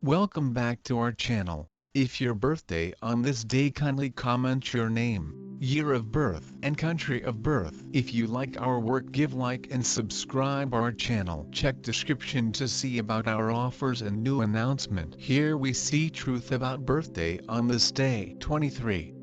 Welcome back to our channel. If your birthday on this day, kindly comment your name, year of birth and country of birth. If you like our work, give like and subscribe our channel. Check description to see about our offers and new announcement. Here we see truth about birthday on this day. 23.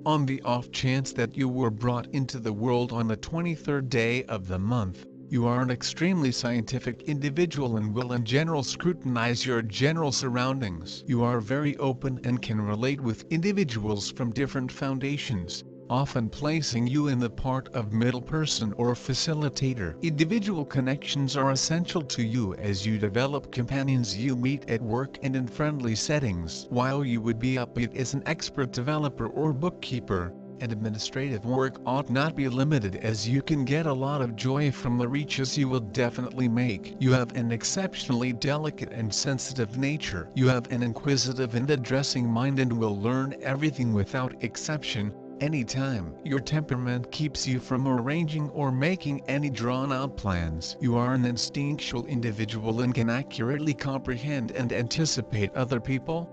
On the off chance that you were brought into the world on the 23rd day of the month, you are an extremely scientific individual and will in general scrutinize your general surroundings. You are very open and can relate with individuals from different foundations, often placing you in the part of middle person or facilitator. Individual connections are essential to you as you develop companions you meet at work and in friendly settings. While you would be upbeat as an expert developer or bookkeeper, administrative work ought not be limited as you can get a lot of joy from the reaches you will definitely make. You have an exceptionally delicate and sensitive nature. You have an inquisitive and addressing mind and will learn everything without exception, anytime. Your temperament keeps you from arranging or making any drawn-out plans. You are an instinctual individual and can accurately comprehend and anticipate other people's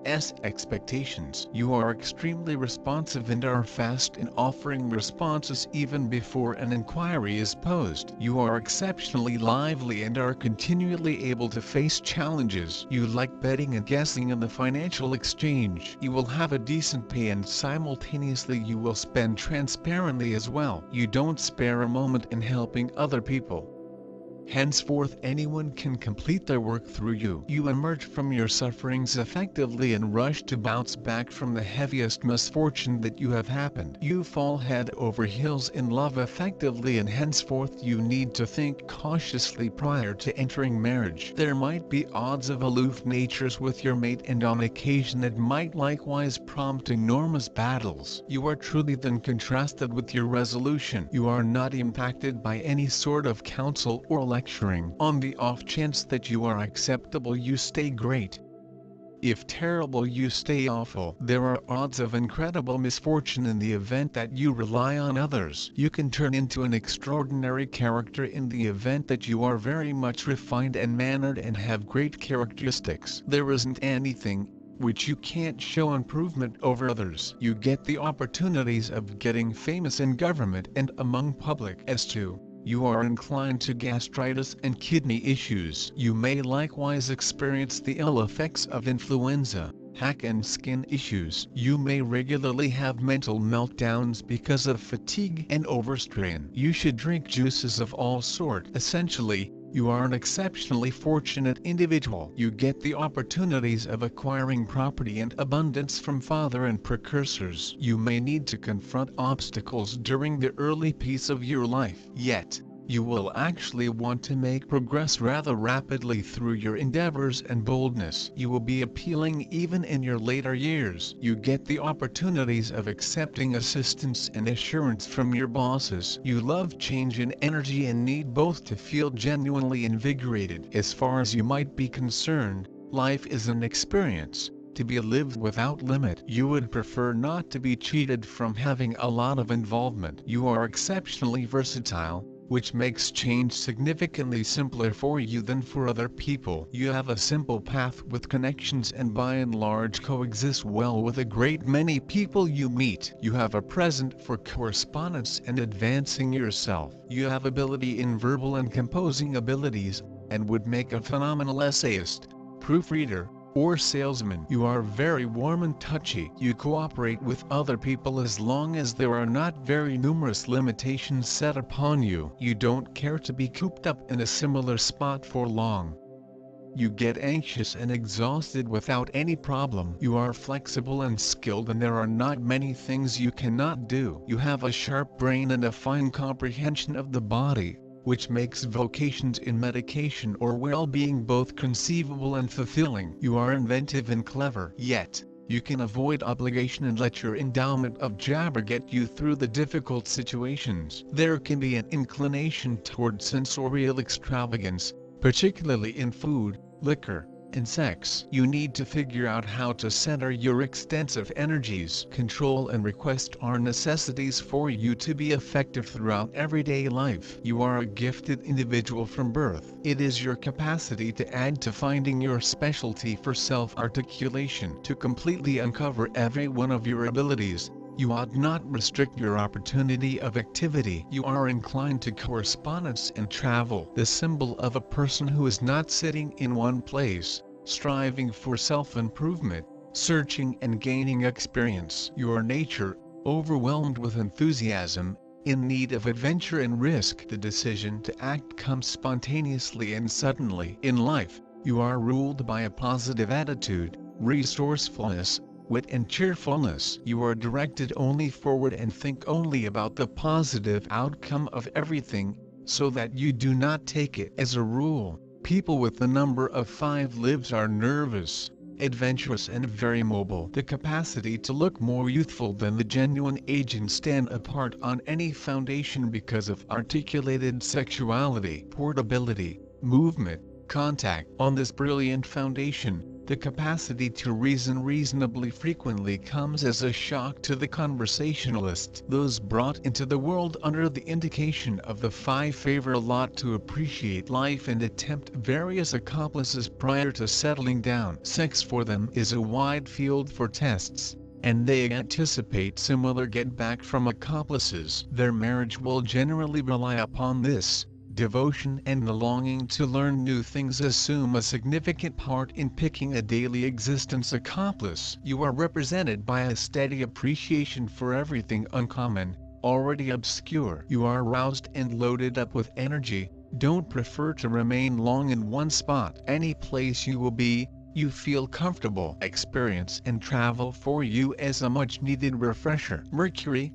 expectations. You are extremely responsive and are fast in offering responses even before an inquiry is posed. You are exceptionally lively and are continually able to face challenges. You like betting and guessing in the financial exchange. You will have a decent pay and simultaneously you will spend transparently as well. You don't spare a moment in helping other people. Henceforth anyone can complete their work through you. You emerge from your sufferings effectively and rush to bounce back from the heaviest misfortune that you have happened. You fall head over heels in love effectively and henceforth you need to think cautiously prior to entering marriage. There might be odds of aloof natures with your mate and on occasion it might likewise prompt enormous battles. You are truly then contrasted with your resolution. You are not impacted by any sort of counsel or lecturing. On the off chance that you are acceptable you stay great. If terrible you stay awful. There are odds of incredible misfortune in the event that you rely on others. You can turn into an extraordinary character in the event that you are very much refined and mannered and have great characteristics. There isn't anything which you can't show improvement over others. You get the opportunities of getting famous in government and among public as too. You are inclined to gastritis and kidney issues. You may likewise experience the ill effects of influenza, hack and skin issues. You may regularly have mental meltdowns because of fatigue and overstrain. You should drink juices of all sorts. Essentially, you are an exceptionally fortunate individual. You get the opportunities of acquiring property and abundance from father and precursors. You may need to confront obstacles during the early piece of your life. Yet, you will actually want to make progress rather rapidly through your endeavors and boldness. You will be appealing even in your later years. You get the opportunities of accepting assistance and assurance from your bosses. You love change and energy and need both to feel genuinely invigorated. As far as you might be concerned, life is an experience to be lived without limit. You would prefer not to be cheated from having a lot of involvement. You are exceptionally versatile, which makes change significantly simpler for you than for other people. You have a simple path with connections and by and large coexist well with a great many people you meet. You have a present for correspondence and advancing yourself. You have ability in verbal and composing abilities, and would make a phenomenal essayist, proofreader, or salesman. You are very warm and touchy. You cooperate with other people as long as there are not very numerous limitations set upon you. You don't care to be cooped up in a similar spot for long. You get anxious and exhausted without any problem. You are flexible and skilled and there are not many things you cannot do. You have a sharp brain and a fine comprehension of the body, which makes vocations in medication or well-being both conceivable and fulfilling. You are inventive and clever. Yet, you can avoid obligation and let your endowment of jabber get you through the difficult situations. There can be an inclination toward sensorial extravagance, particularly in food, liquor, and sex. You need to figure out how to center your extensive energies. Control and request are necessities for you to be effective throughout everyday life. You are a gifted individual from birth. It is your capacity to add to finding your specialty for self-articulation. To completely uncover every one of your abilities, you ought not restrict your opportunity of activity. You are inclined to correspondence and travel, the symbol of a person who is not sitting in one place, striving for self-improvement, searching and gaining experience. Your nature, overwhelmed with enthusiasm, in need of adventure and risk. The decision to act comes spontaneously and suddenly. In life, you are ruled by a positive attitude, resourcefulness, wit and cheerfulness. You are directed only forward and think only about the positive outcome of everything, so that you do not take it as a rule. People with the number of 5 lives are nervous, adventurous and very mobile. The capacity to look more youthful than the genuine age and stand apart on any foundation because of articulated sexuality, portability, movement, contact. On this brilliant foundation, the capacity to reason reasonably frequently comes as a shock to the conversationalist. Those brought into the world under the indication of the 5 favor a lot to appreciate life and attempt various accomplices prior to settling down. Sex for them is a wide field for tests, and they anticipate similar get back from accomplices. Their marriage will generally rely upon this. Devotion and the longing to learn new things assume a significant part in picking a daily existence accomplice. You are represented by a steady appreciation for everything uncommon, already obscure. You are roused and loaded up with energy, don't prefer to remain long in one spot. Any place you will be, you feel comfortable. Experience and travel for you as a much-needed refresher. Mercury.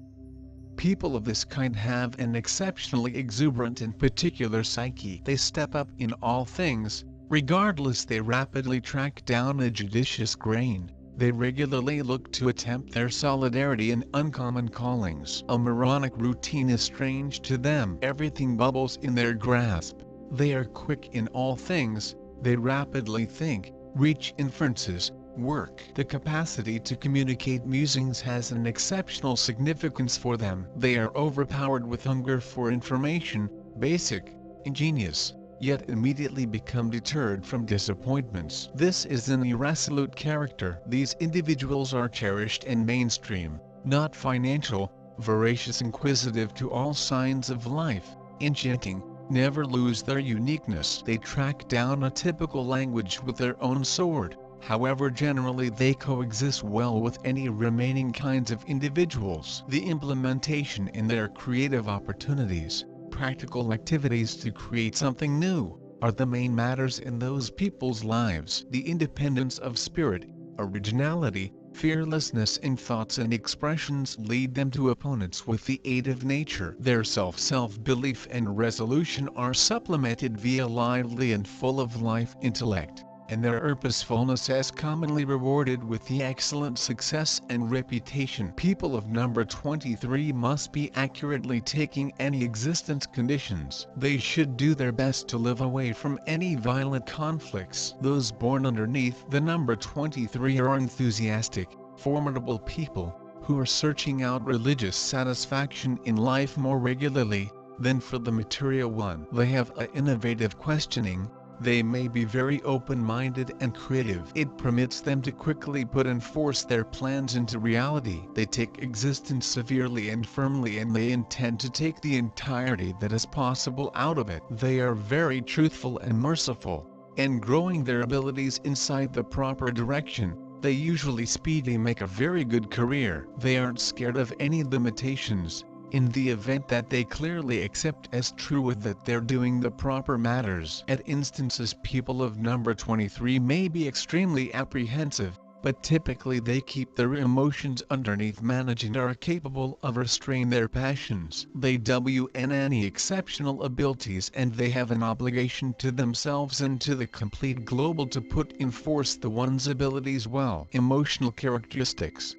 People of this kind have an exceptionally exuberant and particular psyche. They step up in all things, regardless. They rapidly track down a judicious grain. They regularly look to attempt their solidarity in uncommon callings. A moronic routine is strange to them. Everything bubbles in their grasp. They are quick in all things. They rapidly think, reach inferences, work. The capacity to communicate musings has an exceptional significance for them. They are overpowered with hunger for information, basic, ingenious, yet immediately become deterred from disappointments. This is an irresolute character. These individuals are cherished and mainstream, not financial, voracious, inquisitive to all signs of life, enchanting, never lose their uniqueness. They track down a typical language with their own sword. However, generally they coexist well with any remaining kinds of individuals. The implementation in their creative opportunities, practical activities to create something new, are the main matters in those people's lives. The independence of spirit, originality, fearlessness in thoughts and expressions lead them to opponents with the aid of nature. Their self-belief and resolution are supplemented via lively and full of life intellect, and their purposefulness is commonly rewarded with the excellent success and reputation. People of number 23 must be accurately taking any existence conditions. They should do their best to live away from any violent conflicts. Those born underneath the number 23 are enthusiastic, formidable people, who are searching out religious satisfaction in life more regularly than for the material one. They have an innovative questioning. They may be very open-minded and creative. It permits them to quickly put and force their plans into reality. They take existence severely and firmly, and they intend to take the entirety that is possible out of it. They are very truthful and merciful, and growing their abilities inside the proper direction, they usually speedily make a very good career. They aren't scared of any limitations. In the event that they clearly accept as true that they're doing the proper matters. At instances, people of number 23 may be extremely apprehensive, but typically they keep their emotions underneath manage and are capable of restraining their passions. They have any exceptional abilities, and they have an obligation to themselves and to the complete global to put in force the one's abilities well. Emotional characteristics.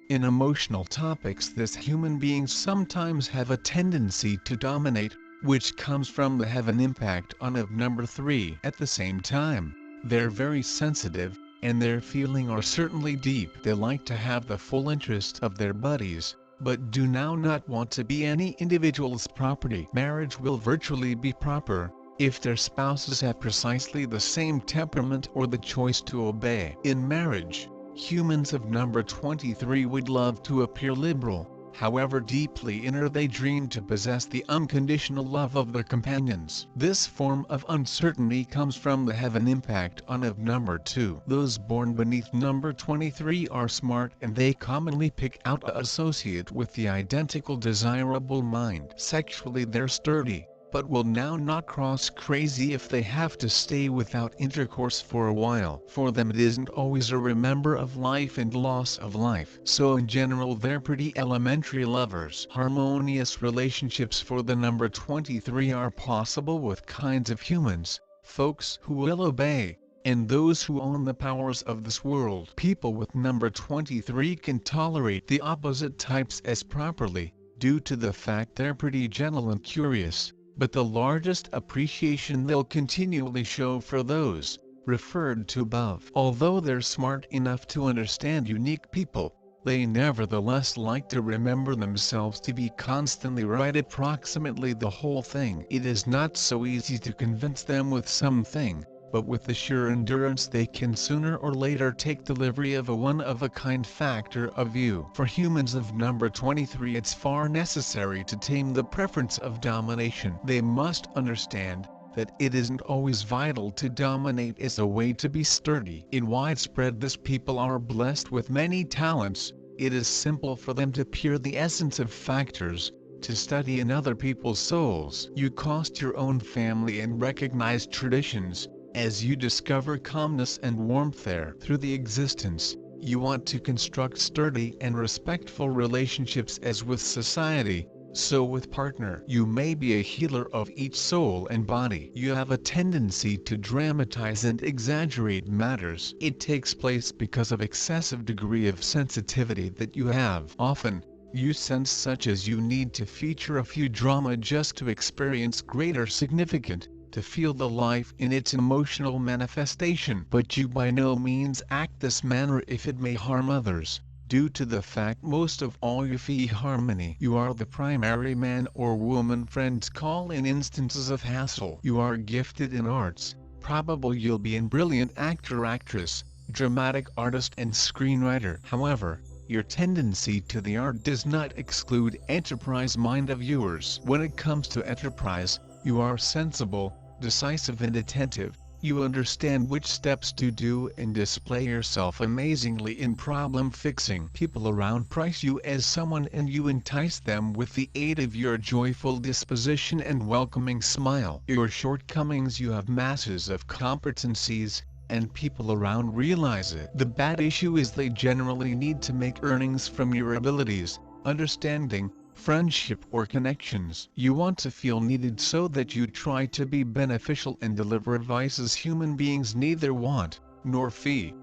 In emotional topics, this human beings sometimes have a tendency to dominate, which comes from the have an impact on of number 3. At the same time, They're very sensitive, and their feelings are certainly deep. They like to have the full interest of their buddies, but do now not want to be any individual's property. Marriage will virtually be proper if their spouses have precisely the same temperament or the choice to obey. In marriage, humans of number 23 would love to appear liberal, however deeply inner they dream to possess the unconditional love of their companions. This form of uncertainty comes from the heaven impact on of number 2. Those born beneath number 23 are smart, and they commonly pick out a associate with the identical desirable mind. Sexually they're sturdy, but will now not cross crazy if they have to stay without intercourse for a while. For them it isn't always a remember of life and loss of life. So in general they're pretty elementary lovers. Harmonious relationships for the number 23 are possible with kinds of humans, folks who will obey, and those who own the powers of this world. People with number 23 can tolerate the opposite types as properly, due to the fact they're pretty gentle and curious, but the largest appreciation they'll continually show for those referred to above. Although they're smart enough to understand unique people, they nevertheless like to remember themselves to be constantly right approximately the whole thing. It is not so easy to convince them with something, but with the sure endurance they can sooner or later take delivery of a one-of-a-kind factor of view. For humans of number 23 it's far necessary to tame the preference of domination. They must understand that it isn't always vital to dominate as a way to be sturdy. In widespread this people are blessed with many talents. It is simple for them to peer the essence of factors, to study in other people's souls. You cost your own family and recognize traditions, as you discover calmness and warmth there. Through the existence, you want to construct sturdy and respectful relationships as with society, so with partner. You may be a healer of each soul and body. You have a tendency to dramatize and exaggerate matters. It takes place because of excessive degree of sensitivity that you have. Often, you sense such as you need to feature a few drama just to experience greater significance, to feel the life in its emotional manifestation. But you by no means act this manner if it may harm others, due to the fact most of all you feel harmony. You are the primary man or woman friends call in instances of hassle. You are gifted in arts, probably you'll be a brilliant actor/actress, dramatic artist and screenwriter. However, your tendency to the art does not exclude enterprise mind of yours. When it comes to enterprise, you are sensible, decisive and attentive. You understand which steps to do and display yourself amazingly in problem fixing. People around prize you as someone, and you entice them with the aid of your joyful disposition and welcoming smile. Your shortcomings, you have masses of competencies, and people around realize it. The bad issue is they generally need to make earnings from your abilities, understanding, friendship or connections. You want to feel needed so that you try to be beneficial and deliver advice as human beings neither want nor fee.